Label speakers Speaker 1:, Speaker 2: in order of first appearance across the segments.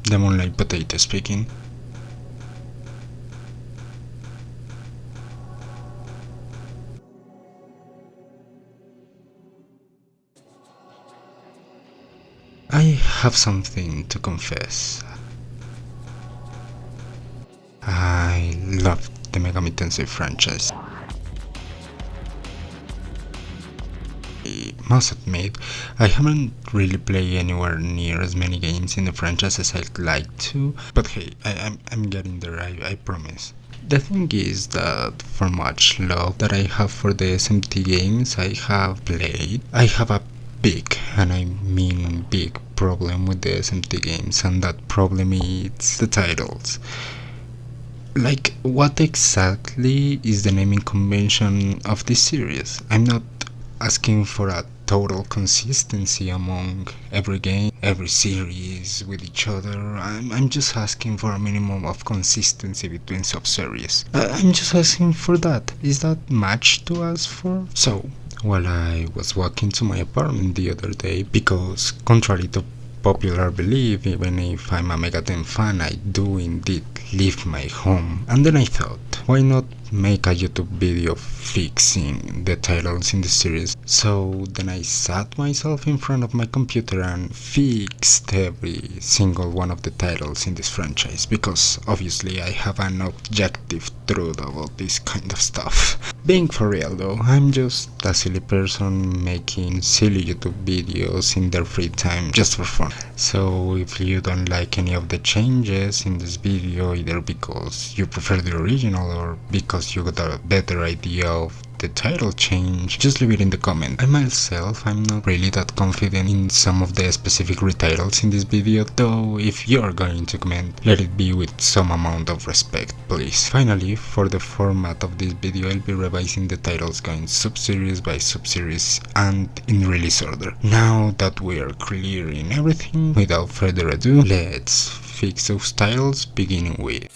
Speaker 1: the Moonlight Potato speaking. I have something to confess. I love the Megami Tensei franchise. I must admit, I haven't really played anywhere near as many games in the franchise as I'd like to, but hey, I'm getting there, I promise. The thing is that for much love that I have for the SMT games I have played, I have a big, and I mean big, problem with the SMT games, and that problem is the titles. Like, what exactly is the naming convention of this series? I'm not asking for a total consistency among every game, every series with each other. I'm just asking for a minimum of consistency between sub-series. I'm just asking for that. Is that much to ask for? So, while I was walking to my apartment the other day, because contrary to popular belief, even if I'm a megaten fan, I do indeed leave my home. And then I thought, why not make a YouTube video fixing the titles in the series? So then I sat myself in front of my computer and fixed every single one of the titles in this franchise, because obviously I have an objective truth about this kind of stuff. Being for real though, I'm just a silly person making silly YouTube videos in their free time just for fun. So if you don't like any of the changes in this video, either because you prefer the original or because you got a better idea of the title change, just leave it in the comment. I myself, I'm not really that confident in some of the specific retitles in this video, though if you're going to comment, let it be with some amount of respect, please. Finally, for the format of this video, I'll be revising the titles going sub-series by sub-series and in release order. Now that we're clearing everything, without further ado, let's fix those titles, beginning with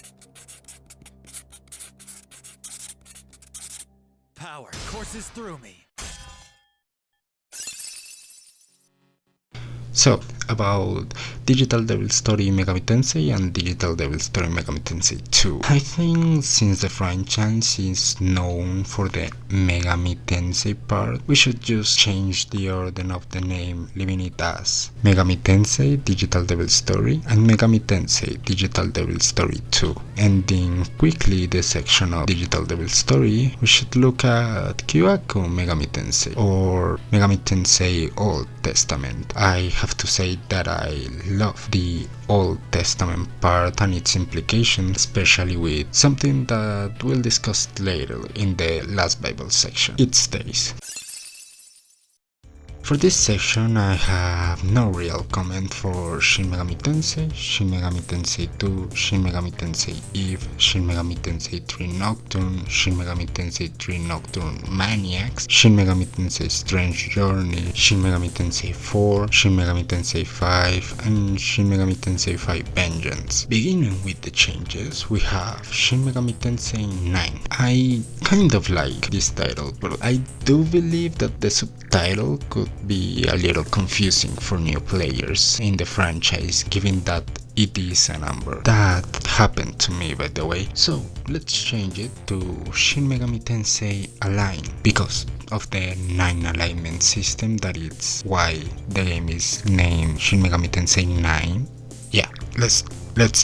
Speaker 2: Power courses through me.
Speaker 1: So, about Digital Devil Story Megami Tensei and Digital Devil Story Megami Tensei 2. I think since the franchise is known for the Megami Tensei part, we should just change the order of the name, leaving it as Megami Tensei Digital Devil Story and Megami Tensei Digital Devil Story 2. Ending quickly the section of Digital Devil Story, we should look at Kyoaku Megami Tensei or Megami Tensei Old Testament. I have to say that I love the Old Testament part and its implications, especially with something that we'll discuss later in the last Bible section. It stays. For this section, I have no real comment for Shin Megami Tensei, Shin Megami Tensei 2, Shin Megami Tensei Eve, Shin Megami Tensei 3 Nocturne, Shin Megami Tensei 3 Nocturne Maniacs, Shin Megami Tensei Strange Journey, Shin Megami Tensei 4, Shin Megami Tensei 5, and Shin Megami Tensei 5 Vengeance. Beginning with the changes, we have Shin Megami Tensei 9. I kind of like this title, but I do believe that the subtitle could be a little confusing for new players in the franchise, given that it is a number. That happened to me, by the way. So let's change it to Shin Megami Tensei Align, because of the 9 alignment system. That is why the game is named Shin Megami Tensei 9. Yeah, let's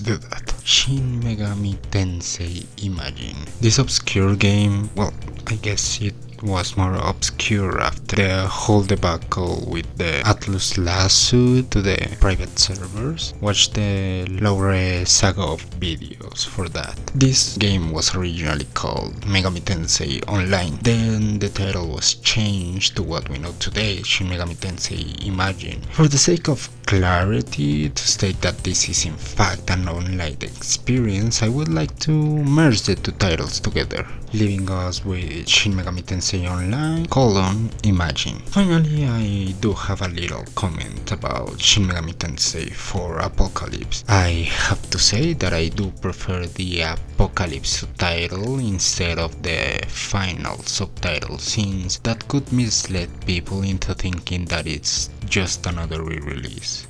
Speaker 1: do that. Shin Megami Tensei Imagine. This obscure game, well, I guess it was more obscure after the whole debacle with the Atlus lawsuit to the private servers. Watch the lower Saga of videos for that. This game was originally called Megami Tensei Online. Then the title was changed to what we know today, Shin Megami Tensei Imagine. For the sake of clarity, to state that this is in fact an online experience, I would like to merge the two titles together, leaving us with Shin Megami Tensei Online, Imagine. Finally, I do have a little comment about Shin Megami Tensei 4 Apocalypse. I have to say that I do prefer the Apocalypse subtitle instead of the final subtitle, since that could mislead people into thinking that it's just another re-release.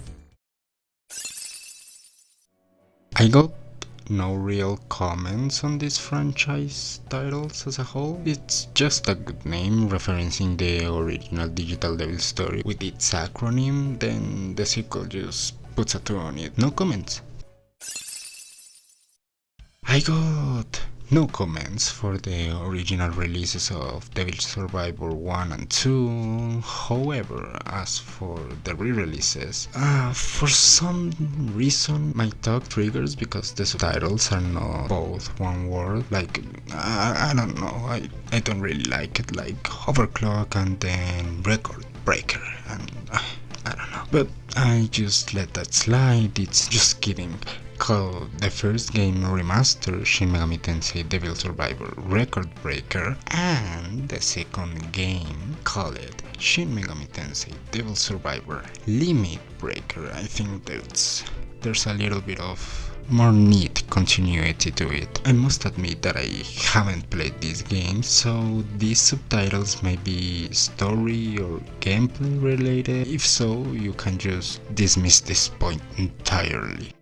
Speaker 1: I got no real comments on these franchise titles as a whole. It's just a good name referencing the original Digital Devil story with its acronym, then the sequel just puts a 2 on it. No comments. I got no comments for the original releases of Devil Survivor 1 and 2. However, as for the re-releases, for some reason my talk triggers because the subtitles are not both one word. Like, I don't know, I don't really like it, like Overclock and then Record Breaker, and I don't know. But I just let that slide. It's just kidding. Called the first game remaster Shin Megami Tensei Devil Survivor Record Breaker, and the second game called it Shin Megami Tensei Devil Survivor Limit Breaker. I think there's a little bit of more neat continuity to it. I must admit that I haven't played these games, so these subtitles may be story or gameplay related. If so, you can just dismiss this point entirely.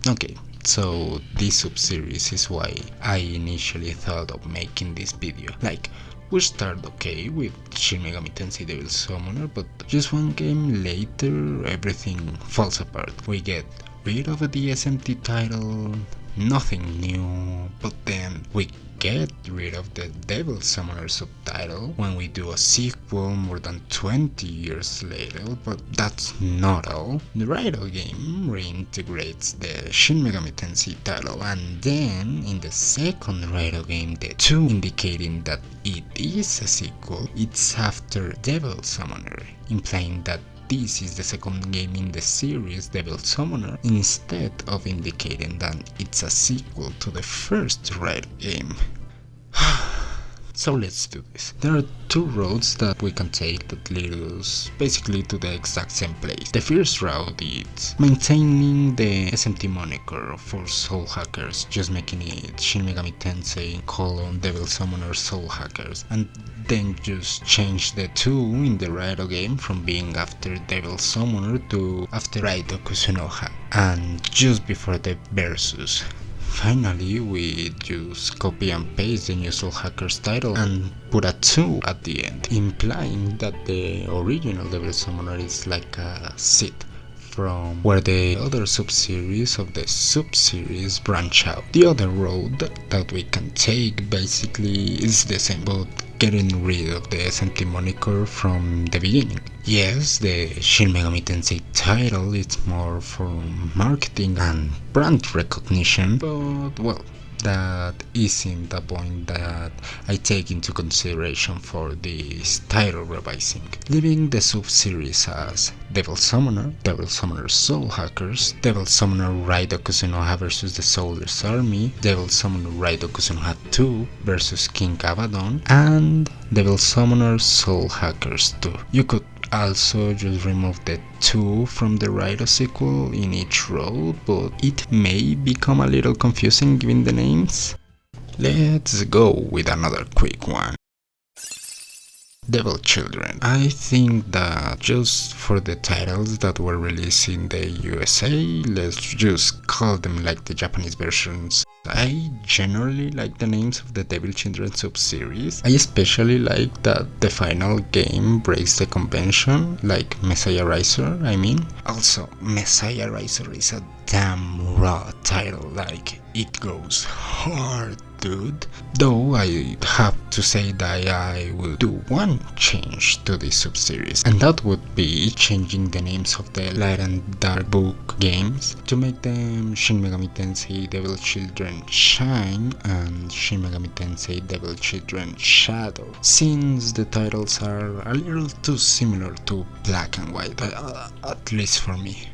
Speaker 1: Okay, so this sub-series is why I initially thought of making this video. Like, we start okay with Shin Megami Tensei Devil Summoner, but just one game later everything falls apart. We get rid of the SMT title, nothing new, but then we get rid of the Devil Summoner subtitle when we do a sequel more than 20 years later, but that's not all. The Raidou game reintegrates the Shin Megami Tensei title, and then in the second Raidou game, the 2 indicating that it is a sequel, it's after Devil Summoner, implying that this is the second game in the series Devil Summoner, instead of indicating that it's a sequel to the first Raidou game. So let's do this. There are two roads that we can take that lead us basically to the exact same place. The first route is maintaining the SMT moniker for Soul Hackers, just making it Shin Megami Tensei Devil Summoner Soul Hackers, and then just change the 2 in the Raidou game from being after Devil Summoner to after Raidou Kusunoha, and just before the Versus. Finally, we just copy and paste the new Soul Hackers title and put a 2 at the end, implying that the original Devil Summoner is like a seed from where the other sub-series of the sub-series branch out. The other road that we can take basically is the same, but getting rid of the SMT moniker from the beginning. Yes, the Shin Megami Tensei title is more for marketing and brand recognition, but well, that isn't the point that I take into consideration for this title revising. Leaving the sub-series as Devil Summoner Soul Hackers, Devil Summoner Raidou Kusunoha vs the Soulless Army, Devil Summoner Raidou Kusunoha 2 vs King Abaddon, and Devil Summoner Soul Hackers 2. You could also just remove the 2 from the Raidou sequel in each road, but it may become a little confusing given the names. Let's go with another quick one. Devil Children. I think that just for the titles that were released in the USA, let's just call them like the Japanese versions. I generally like the names of the Devil Children sub-series. I especially like that the final game breaks the convention, like Messiah Riser, I mean. Also, Messiah Riser is a damn raw title, like it goes hard, dude. Though I have to say that I will do one change to this sub-series, and that would be changing the names of the Light and Dark Book games to make them Shin Megami Tensei Devil Children Shine and Shin Megami Tensei Devil Children Shadow, since the titles are a little too similar to Black and White, at least for me.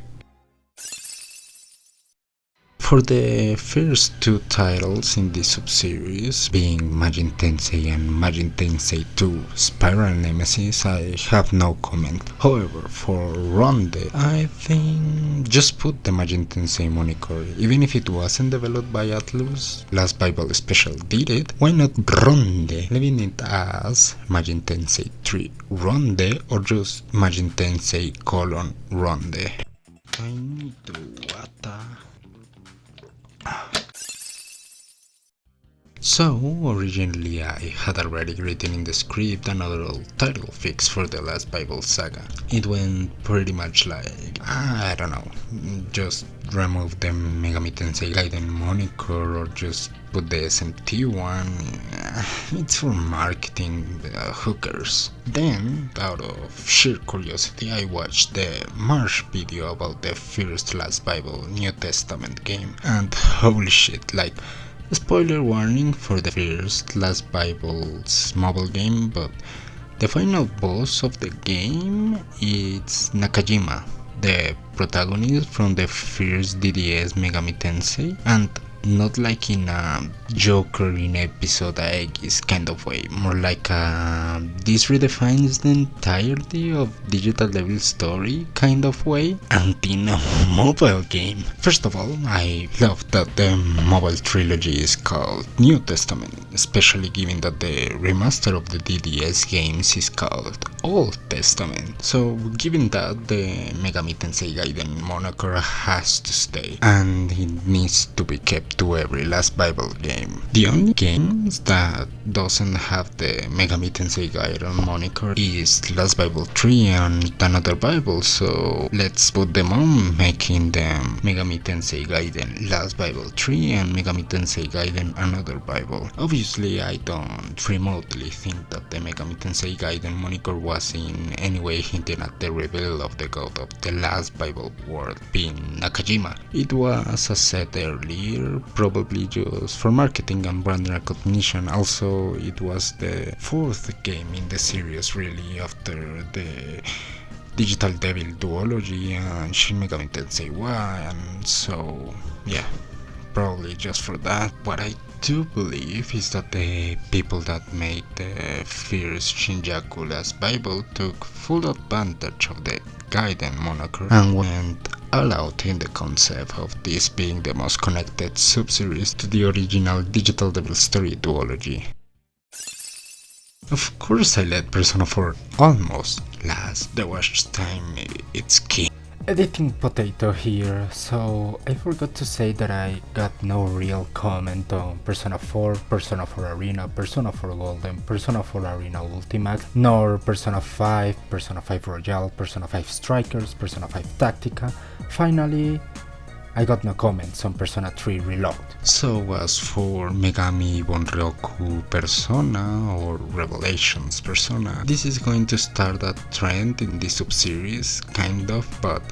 Speaker 1: For the first 2 titles in this sub-series, being Majin Tensei and Majin Tensei 2 Spiral Nemesis, I have no comment. However, for Ronde, I think just put the Majin Tensei moniker. Even if it wasn't developed by Atlus, Last Bible Special did it, why not Ronde, leaving it as Majin Tensei 3 Ronde or just Majin Tensei Ronde. I need to Wata. So, originally I had already written in the script another title fix for the last Bible saga. It went pretty much like, I don't know, just remove the Megami Tensei Gaiden moniker or just put the SMT one. It's for marketing, who cares? Then, out of sheer curiosity, I watched the March video about the first Last Bible New Testament game, and holy shit, like, spoiler warning for the first Last Bible's mobile game, but the final boss of the game is Nakajima, the protagonist from the first DDS Megami Tensei, and not like in a Joker in episode X kind of way, more like this redefines the entirety of Digital Devil's story kind of way, and in a mobile game. First of all, I love that the mobile trilogy is called New Testament, especially given that the remaster of the DDS games is called Old Testament. So given that, the Megami Tensei Gaiden moniker has to stay, and it needs to be kept to every Last Bible game. The only games that doesn't have the Megami Tensei Gaiden moniker is Last Bible 3 and Another Bible, so let's put them on, making them Megami Tensei Gaiden Last Bible 3 and Megami Tensei Gaiden Another Bible. Obviously, I don't remotely think that the Megami Tensei Gaiden moniker was in any way hinting at the reveal of the god of the Last Bible world being Nakajima. It was, as said earlier, probably just for marketing and brand recognition. Also, it was the fourth game in the series really after the Digital Devil duology and Shin Megami Tensei 1, and so yeah, probably just for that. What I do believe is that the people that made the first Shinjaku Last Bible took full advantage of the Gaiden moniker and went all out in the concept of this being the most connected sub-series to the original Digital Devil Story duology. Of course, I let Persona 4 almost last. The watch time, it's key. Editing potato here, so I forgot to say that I got no real comment on Persona 4, Persona 4 Arena, Persona 4 Golden, Persona 4 Arena Ultimate, nor Persona 5, Persona 5 Royale, Persona 5 Strikers, Persona 5 Tactica. Finally, I got no comments on Persona 3 Reload. So as for Megami Bonryoku Persona or Revelations Persona, this is going to start a trend in this sub-series, kind of, but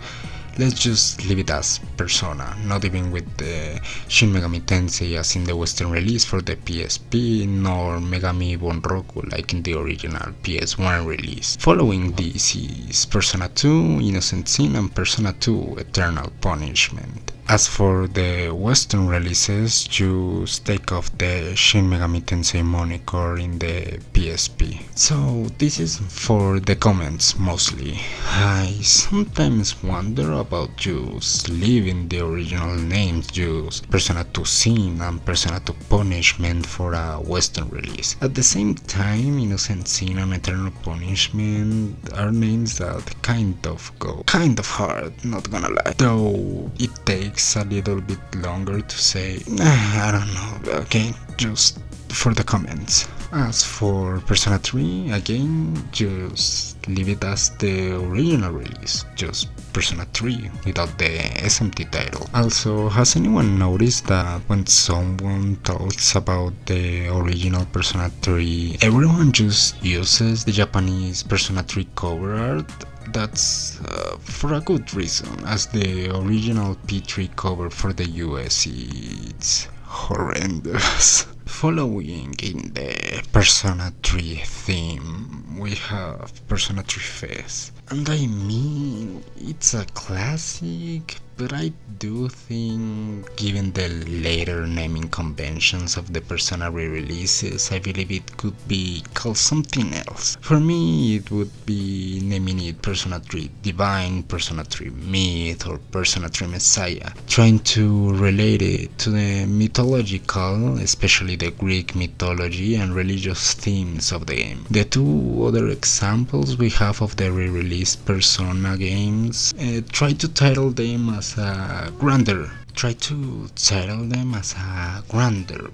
Speaker 1: let's just leave it as Persona, not even with the Shin Megami Tensei as in the Western release for the PSP, nor Megami Bonroku like in the original PS1 release. Following this is Persona 2 Innocent Sin and Persona 2 Eternal Punishment. As for the Western releases, just take off the Shin Megami Tensei moniker in the PSP. So this is for the comments mostly. I sometimes wonder about just leaving the original names, just Persona 2 Sin and Persona 2 Punishment for a Western release. At the same time, Innocent Sin and Eternal Punishment are names that kind of go kind of hard, not gonna lie. Though it takes a little bit longer to say, I don't know, okay, just for the comments. As for Persona 3, again, just leave it as the original release, just Persona 3 without the SMT title. Also, has anyone noticed that when someone talks about the original Persona 3, everyone just uses the Japanese Persona 3 cover art? That's for a good reason, as the original P3 cover for the US is horrendous. Following in the Persona 3 theme, we have Persona 3 Fest. And I mean, it's a classic but I do think, given the later naming conventions of the Persona re-releases, I believe it could be called something else. For me, it would be naming it Persona 3 Divine, Persona 3 Myth, or Persona 3 Messiah, trying to relate it to the mythological, especially the Greek mythology and religious themes of the game. The two other examples we have of the re-released Persona games try to title them as a grander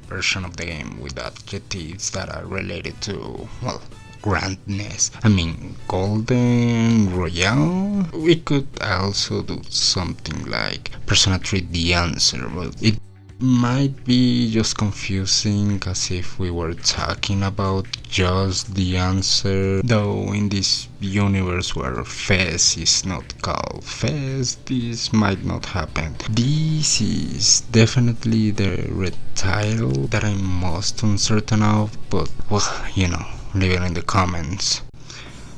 Speaker 1: version of the game with adjectives that are related to, well, grandness. I mean, Golden Royale? We could also do something like Persona 3 The Answer, but it might be just confusing, as if we were talking about just the answer, though in this universe where Fez is not called Fez, this might not happen. This is definitely the retitle that I'm most uncertain of, but well, leave it in the comments.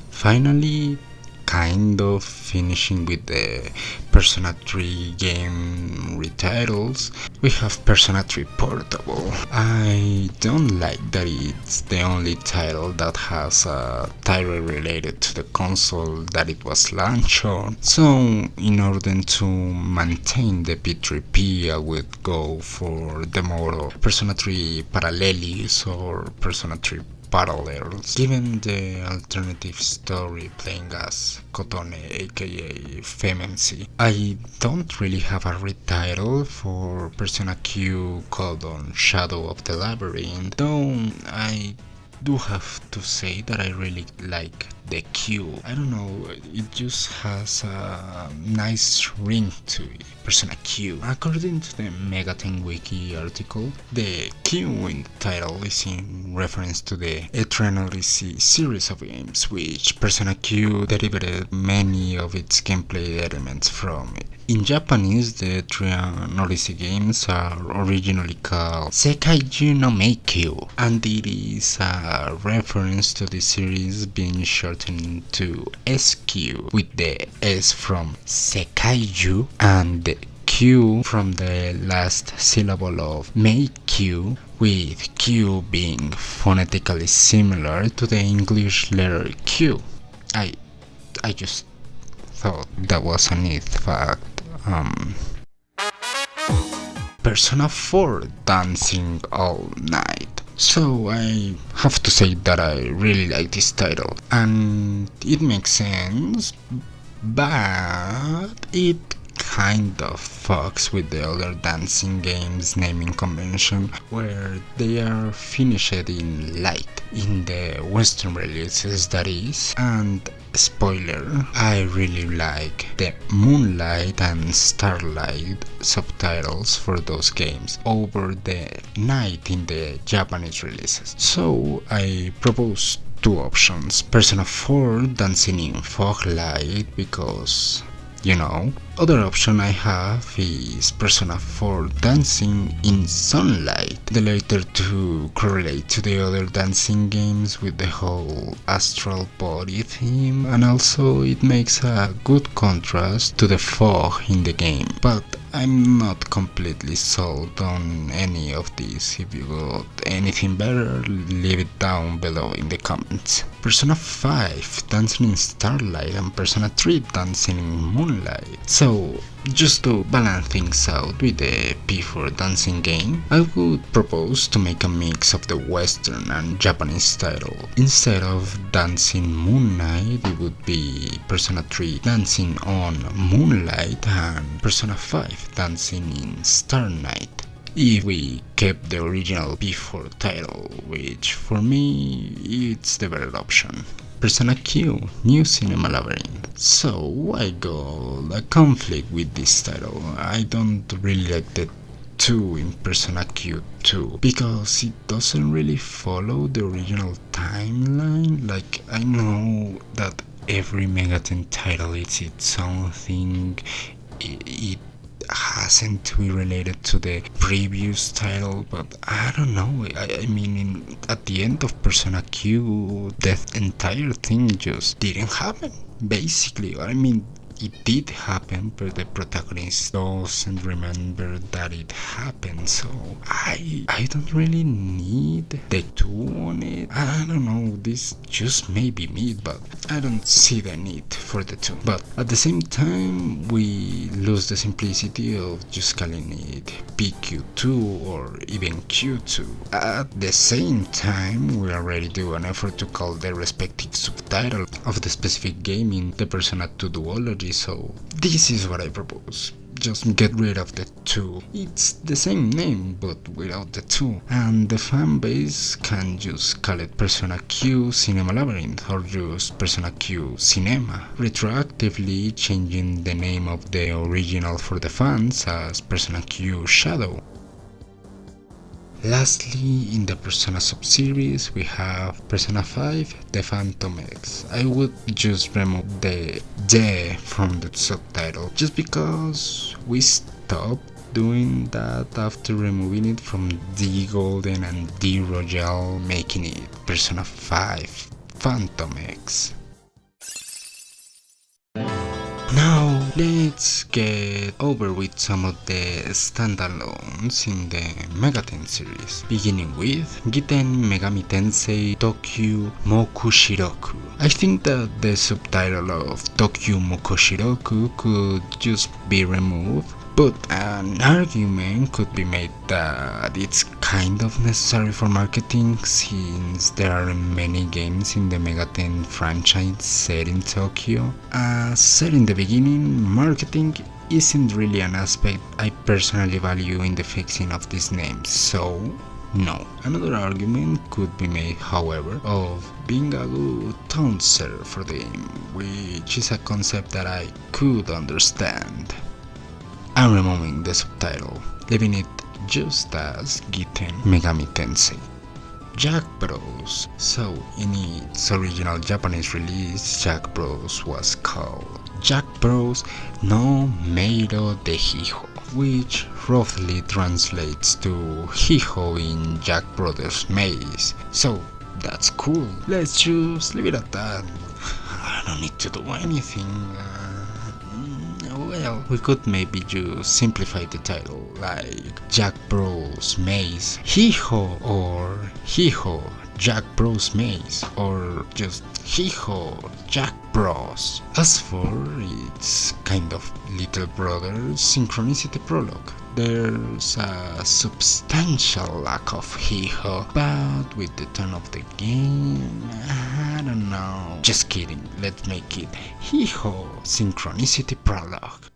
Speaker 1: Finally, kind of finishing with the Persona 3 game retitles, we have Persona 3 Portable. I don't like that it's the only title that has a title related to the console that it was launched on, so in order to maintain the P3P, I would go for the motto Persona 3 Parallelis or Persona 3 Parallels, given the alternative story playing as Kotone aka Femency. I don't really have a retitle for Persona Q called on Shadow of the Labyrinth, though I do have to say that I really like the Q. I don't know, it just has a nice ring to it. Persona Q. According to the Megaten wiki article, the Q in the title is in reference to the Etrian Odyssey series of games, which Persona Q derived many of its gameplay elements from it. In Japanese, the Etrian Odyssey games are originally called Seikaiju no Meikyu, and it is a reference to the series being shortened to SQ, with the S from Seikaiju and the Q from the last syllable of Meikyu, with Q being phonetically similar to the English letter Q. I just thought that was a neat fact. Persona 4 Dancing All Night. So I have to say that I really like this title, and it makes sense, but it kind of fucks with the other dancing games naming convention, where they are finished in light in the Western releases, that is. And spoiler, I really like the Moonlight and Starlight subtitles for those games over the night in the Japanese releases. So I propose two options: Persona 4 Dancing in Foglight, because other option I have is Persona 4 Dancing in Sunlight. The latter two correlate to the other dancing games with the whole astral body theme, and also it makes a good contrast to the fog in the game. But I'm not completely sold on any of these. If you got anything better, leave it down below in the comments. Persona 5 Dancing in Starlight and Persona 3 Dancing in Moonlight. So, just to balance things out with the P4 dancing game, I would propose to make a mix of the Western and Japanese title. Instead of Dancing Moonlight, it would be Persona 3 Dancing on Moonlight and Persona 5 Dancing in Star Night, if we kept the original P4 title, which for me it's the better option. Persona Q New Cinema Labyrinth. So I got a conflict with this title. I don't really like the 2 in Persona Q2 because it doesn't really follow the original timeline. Like, I know that every Megaten title is its own thing. It hasn't to be related to the previous title, but I don't know. I mean, at the end of Persona Q, the entire thing just didn't happen, basically. I mean, it did happen, but the protagonist doesn't remember that it happened. So I don't really need the 2 on it. I don't know, this just may be me, but I don't see the need for the 2. But at the same time, we lose the simplicity of just calling it PQ2 or even Q2. At the same time, we already do an effort to call the respective subtitle of the specific game in the Persona 2 duology, so this is what I propose. Just get rid of the 2. It's the same name, but without the 2. And the fan base can just call it Persona Q Cinema Labyrinth or just Persona Q Cinema, retroactively changing the name of the original for the fans as Persona Q Shadow. Lastly, in the Persona subseries, we have Persona 5, the Phantom X. I would just remove the "de" from the subtitle, just because we stopped doing that after removing it from D Golden and D Royale, making it Persona 5 Phantom X. Now, let's get over with some of the standalones in the Megaten series, beginning with Giten Megami Tensei Tokyu Mokushiroku. I think that the subtitle of Tokyu Mokushiroku could just be removed, but an argument could be made that it's kind of necessary for marketing, since there are many games in the Megaten franchise set in Tokyo. As said in the beginning, marketing isn't really an aspect I personally value in the fixing of these names, so no. Another argument could be made, however, of being a good tone setter for the game, which is a concept that I could understand. I'm removing the subtitle, leaving it just as Giten Megami Tensei. Jack Bros. So, in its original Japanese release, Jack Bros. Was called Jack Bros. No Meiro de Hijo, which roughly translates to Hijo in Jack Brothers Maze. So, that's cool. Let's just leave it at that. I don't need to do anything. Well, we could maybe just simplify the title, like Jack Bros Maze Hijo, or Hijo Jack Bros Maze, or just Hijo Jack Bros. As for its kind of little brother Synchronicity Prologue, there's a substantial lack of Hijo, but with the tone of the game, I don't know. Just kidding, let's make it Hijo Synchronicity Prologue.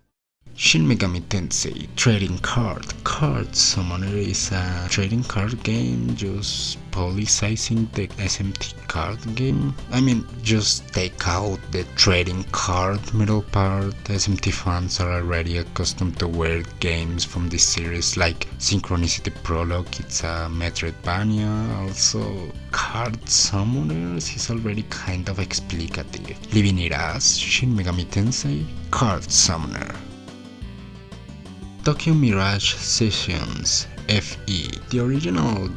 Speaker 1: Shin Megami Tensei Trading Card Summoner is a trading card game just policizing the SMT card game. I mean, just take out the trading card middle part. SMT fans are already accustomed to weird games from this series like Synchronicity Prologue, it's a Metroidvania. Also, Card Summoners is already kind of explicative, leaving it as Shin Megami Tensei Card Summoner. Tokyo Mirage Sessions FE. The original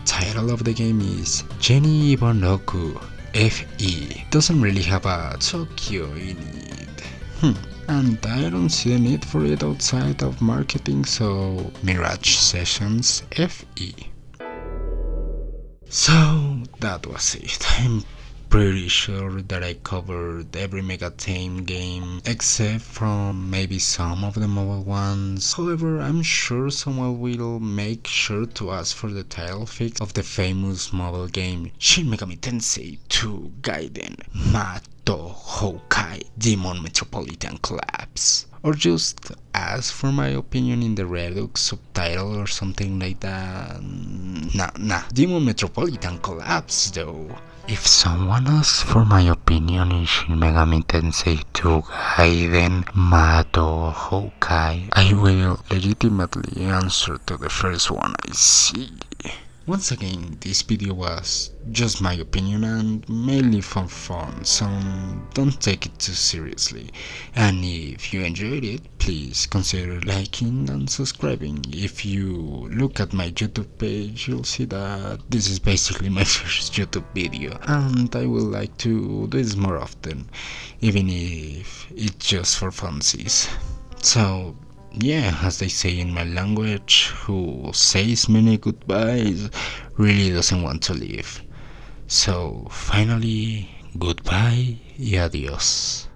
Speaker 1: title of the game is Jenny Bonoku FE. Doesn't really have a Tokyo in it. And I don't see the need for it outside of marketing, so Mirage Sessions FE. So that was it. I'm pretty sure that I covered every Megaten game except from maybe some of the mobile ones. However, I'm sure someone will make sure to ask for the title fix of the famous mobile game Shin Megami Tensei 2 Gaiden Mato Houkai Demon Metropolitan Collapse. Or just ask for my opinion in the Redux subtitle or something like that. Nah, Demon Metropolitan Collapse though. If someone asks for my opinion in Shin Megami Tensei 2 Gaiden Mato Houkai, I will legitimately answer to the first one I see. Once again, this video was just my opinion and mainly for fun, so don't take it too seriously. And if you enjoyed it, please consider liking and subscribing. If you look at my YouTube page, you'll see that this is basically my first YouTube video, and I would like to do this more often, even if it's just for funsies. So yeah, as they say in my language, who says many goodbyes really doesn't want to live. So finally, goodbye y adios.